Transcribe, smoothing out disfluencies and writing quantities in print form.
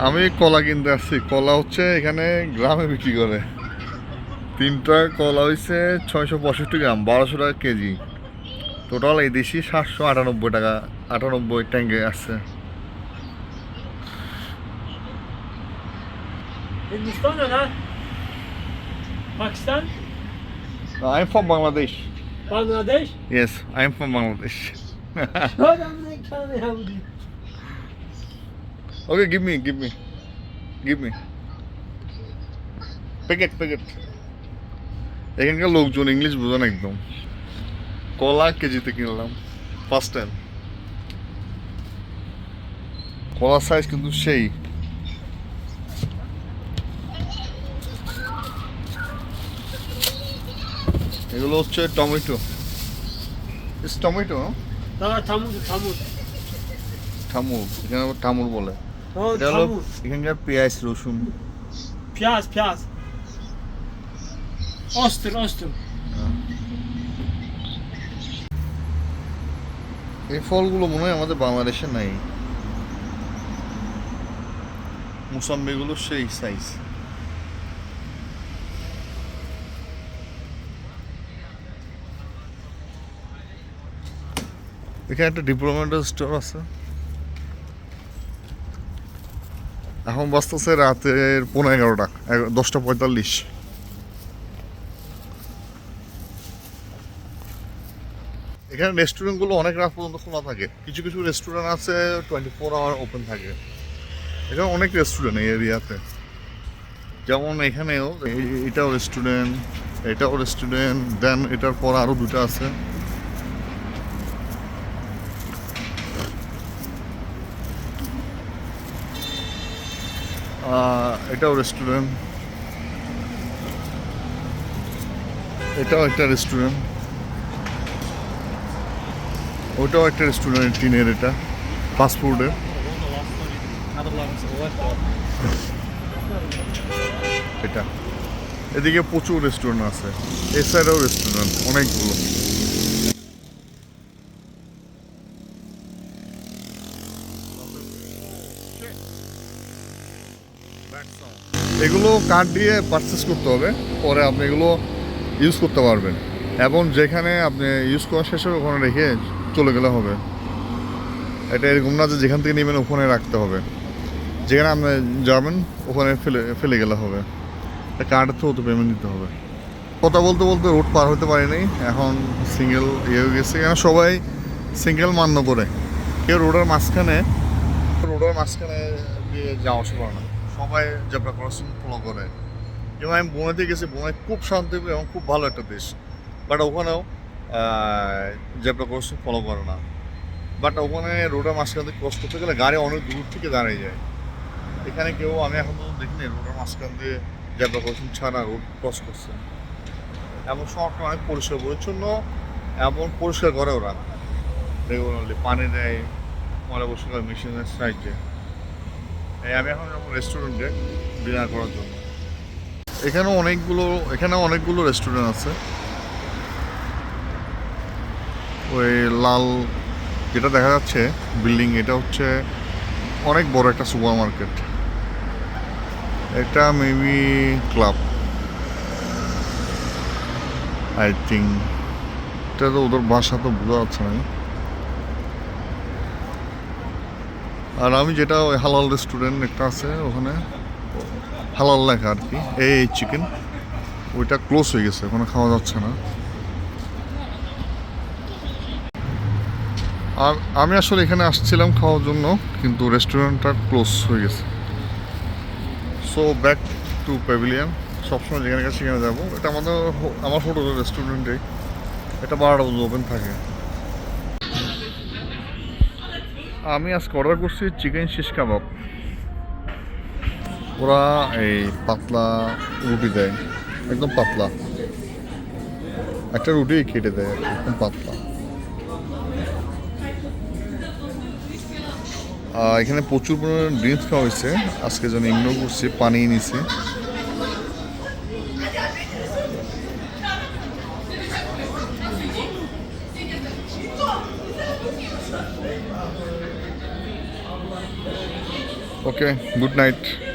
আমি কলা কিনতে আসছি। কলা হচ্ছে এখানে গ্রামে বিক্রি করে। 3টা কলা হয়েছে 665 গ্রাম, 1200 টাকা কেজি। টোটাল এই দেশি 798 টাকা, 98 ট্যাঙ্কে আসছে। Hindistan है ना? Pakistan? I'm from Bangladesh. Bangladesh? Yes, I'm from Bangladesh. Show them they can't have it. Okay, give me. Packet. এখানকার লোকজন ইংলিশ বোঝে না একদম। কলা কেজিতে কিনলাম ফার্স্ট টাইম। কলার সাইজ কিন্তু সেই। এগুলো হচ্ছে টমেটো। ইস টমেটো Tamur. ঠামুর, এখানে আবার ঠামুর বলে। Oh, এটা হলো tamur. এখানকার পেঁয়াজ রসুন। Piyaz. Oster. এই ফলগুলো মনে হয় আমাদের বাংলাদেশে নাই। মুসাম্বিগুলো সেই সাইজ। এখানে একটা ডিপার্টমেন্টাল স্টোর আছে। এখন বাজতেছে রাতের 11:30, 10:45। এখানে রেস্টুরেন্টগুলো অনেক রাত পর্যন্ত খোলা থাকে। কিছু রেস্টুরেন্ট আছে 24 আওয়ার ওপেন থাকে। এখানে অনেক রেস্টুরেন্ট এই এরিয়াতে। যেমন এখানেও এটাও রেস্টুরেন্ট, দেন এটার পর আরও 2টা আছে। এটাও রেস্টুরেন্ট, এটাও একটা রেস্টুরেন্ট, ওটাও একটা রেস্টুরেন্ট টিনের, এটা ফাস্টফুডের। এটা এদিকে প্রচুর রেস্টুরেন্ট আছে, এই সাইডেও রেস্টুরেন্ট অনেকগুলো। এগুলো কার্ড দিয়ে পারচেস করতে হবে, পরে আপনি এগুলো ইউজ করতে পারবেন। এবং যেখানে আপনি ইউজ করা শেষ হবে ওখানে রেখে চলে গেলে হবে। এটা এরকম না যে যেখান থেকে নেবেন ওখানে রাখতে হবে, যেখানে আপনি যাবেন ওখানে ফেলে গেলে হবে। কার্ডের থ্রু তো পেমেন্ট দিতে হবে। কথা বলতে রোড পার হতে পারিনি, এখন সিঙ্গেল হয়ে গেছে। কেন সবাই সিঙ্গেল মান্য করে, কেউ রোডের মাঝখানে দিয়ে যাওয়া আসা করে না, সবাই জেব্রা ক্রসিং ফলো করে। যেমন আমি বোনাতে গেছি, বোনায় খুব শান্তি এবং খুব ভালো একটা দেশ, বাট ওখানেও জেব্রা ক্রসিং ফলো করে না। বাট ওখানে রোডের মাঝখান থেকে ক্রস করতে গেলে গাড়ি অনেক দূর থেকে দাঁড়িয়ে যায়। এখানে কেউ আমি এখন তো দেখিনি রোডের মাঝখান দিয়ে জেব্রা ক্রসিং ছাড়া রোড ক্রস করছে। এমন শহরটা অনেক পরিষ্কার পরিচ্ছন্ন, এমন পরিষ্কার করে ওরা রেগুলারলি, পানি দেয়, ময়লা পরিষ্কার মেশিনের সাহায্যে। আমি এখন যাবো রেস্টুরেন্টে ডিনার করার জন্য। এখানে অনেকগুলো রেস্টুরেন্ট আছে। ওই লাল যেটা দেখা যাচ্ছে বিল্ডিং, এটা হচ্ছে অনেক বড় একটা সুপার মার্কেট। এটা মেবি ক্লাব, আই থিঙ্ক। এটা তো ওদের ভাষা তো বোঝা যাচ্ছে না। আর আমি যেটা ওই হালাল রেস্টুরেন্ট একটা আছে, ওখানে হালাল লেখা আর কি, এই চিকেন, ওইটা ক্লোজ হয়ে গেছে, ওখানে খাওয়া যাচ্ছে না। আর আমি আসলে এখানে আসছিলাম খাওয়ার জন্য, কিন্তু রেস্টুরেন্টটা ক্লোজ হয়ে গেছে। So back to pavilion. সবসময় যেখানে গেছে সেখানে যাবো। এটা আমার হোটেল রেস্টুরেন্টে, এটা 12টা পর্যন্ত ওপেন থাকে। আমি আজকে অর্ডার করছি চিকেন শিশ কাবাব। ওরা এই পাতলা রুটি দেয়, একদম পাতলা একটা রুটি কেটে দেয়, একদম পাতলা। এখানে প্রচুর পরিমাণে ড্রিঙ্কস খাওয়া হয়েছে, আজকে যেন ইগনোর করছি, পানি নিছি। ওকে, গুড নাইট।